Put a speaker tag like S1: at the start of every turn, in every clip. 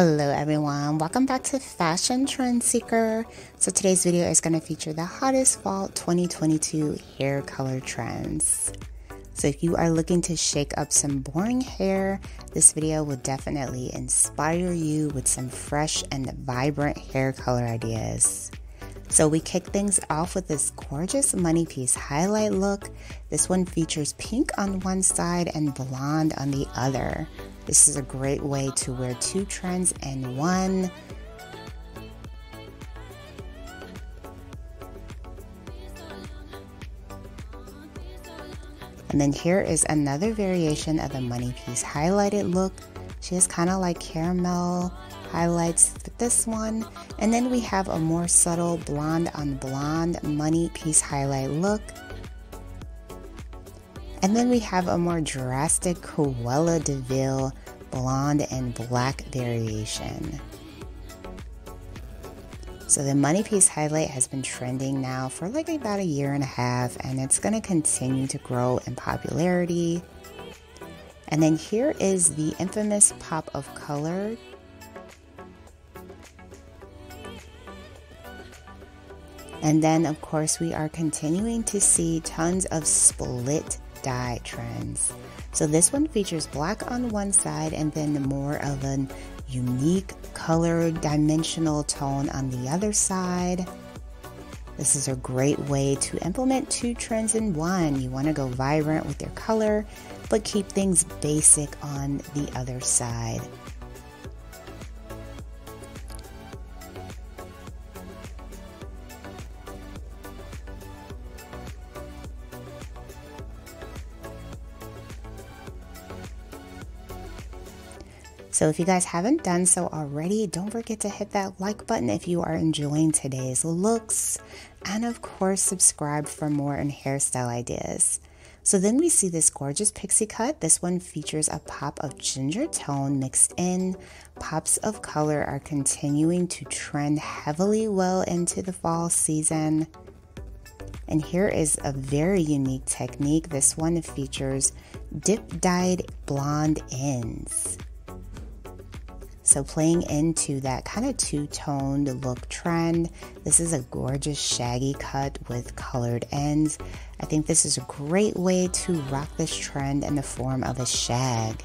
S1: Hello everyone, welcome back to Fashion Trend Seeker. So today's video is going to feature the hottest fall 2022 hair color trends. So if you are looking to shake up some boring hair, this video will definitely inspire you with some fresh and vibrant hair color ideas. So we kick things off with this gorgeous money piece highlight look. This one features pink on one side and blonde on the other. This is a great way to wear two trends in one. And then here is another variation of the money piece highlighted look. She has kind of like caramel highlights with this one. And then we have a more subtle blonde on blonde money piece highlight look. And then we have a more drastic Cruella de Vil blonde and black variation. So the money piece highlight has been trending now for like about a year and a half, and it's going to continue to grow in popularity. And then here is the infamous pop of color. And then of course we are continuing to see tons of split dye trends. So this one features black on one side and then more of an unique color dimensional tone on the other side. This is a great way to implement two trends in one. You want to go vibrant with your color, but keep things basic on the other side. So if you guys haven't done so already, don't forget to hit that like button if you are enjoying today's looks. And of course, subscribe for more and hairstyle ideas. So then we see this gorgeous pixie cut. This one features a pop of ginger tone mixed in. Pops of color are continuing to trend heavily well into the fall season. And here is a very unique technique. This one features dip dyed blonde ends. So playing into that kind of two-toned look trend, this is a gorgeous shaggy cut with colored ends. I think this is a great way to rock this trend in the form of a shag.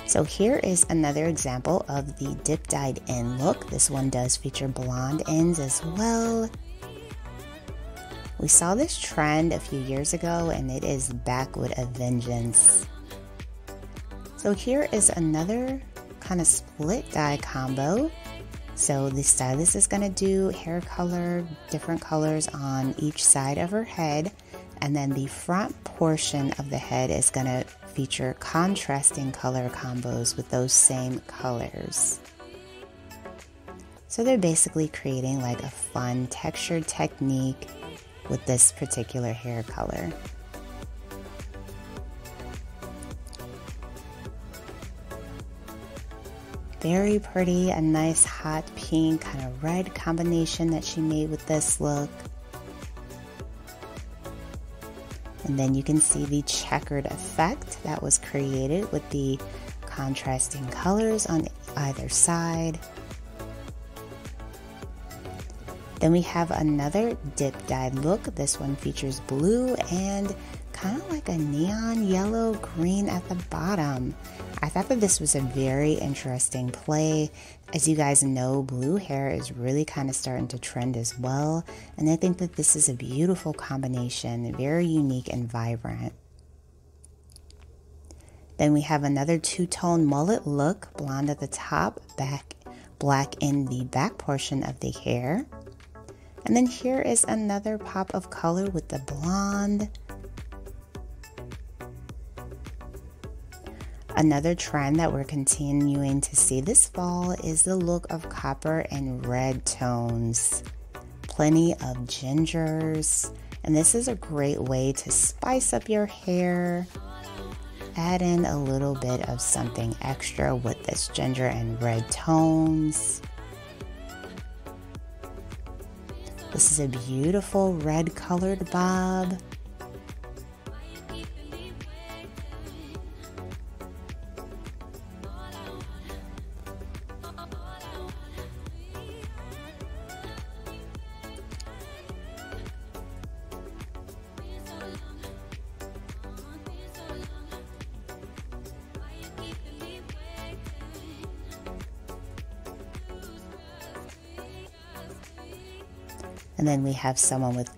S1: So here is another example of the dip dyed end look. This one does feature blonde ends as well. We saw this trend a few years ago and it is back with a vengeance. So here is another kind of split dye combo. So the stylist is going to do hair color, different colors on each side of her head. And then the front portion of the head is going to feature contrasting color combos with those same colors. So they're basically creating like a fun textured technique with this particular hair color. Very pretty, a nice hot pink kind of red combination that she made with this look. And then you can see the checkered effect that was created with the contrasting colors on either side. Then we have another dip dyed look. This one features blue and kind of like a neon yellow green at the bottom. I thought that this was a very interesting play. As you guys know, blue hair is really kind of starting to trend as well. And I think that this is a beautiful combination, very unique and vibrant. Then we have another two-tone mullet look, blonde at the top, black in the back portion of the hair. And then here is another pop of color with the blonde. Another trend that we're continuing to see this fall is the look of copper and red tones. Plenty of gingers, and this is a great way to spice up your hair. Add in a little bit of something extra with this ginger and red tones. This is a beautiful red colored bob. And then we have someone with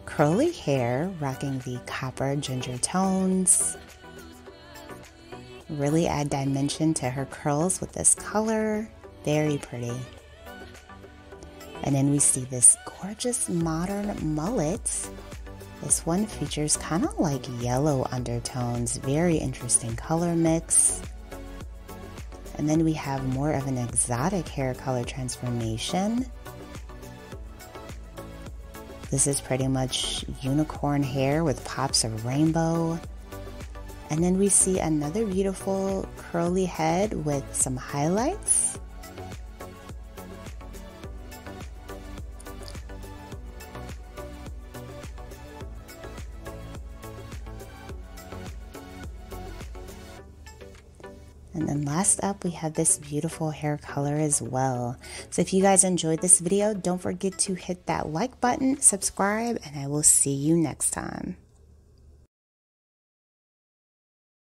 S1: curly hair rocking the copper ginger tones. Really add dimension to her curls with this color. Very pretty. And then we see this gorgeous modern mullet. This one features kind of like yellow undertones. Very interesting color mix. And then we have more of an exotic hair color transformation. This is pretty much unicorn hair with pops of rainbow. And then we see another beautiful curly head with some highlights. And then last up, we have this beautiful hair color as well. So if you guys enjoyed this video, don't forget to hit that like button, subscribe, and I will see you next time.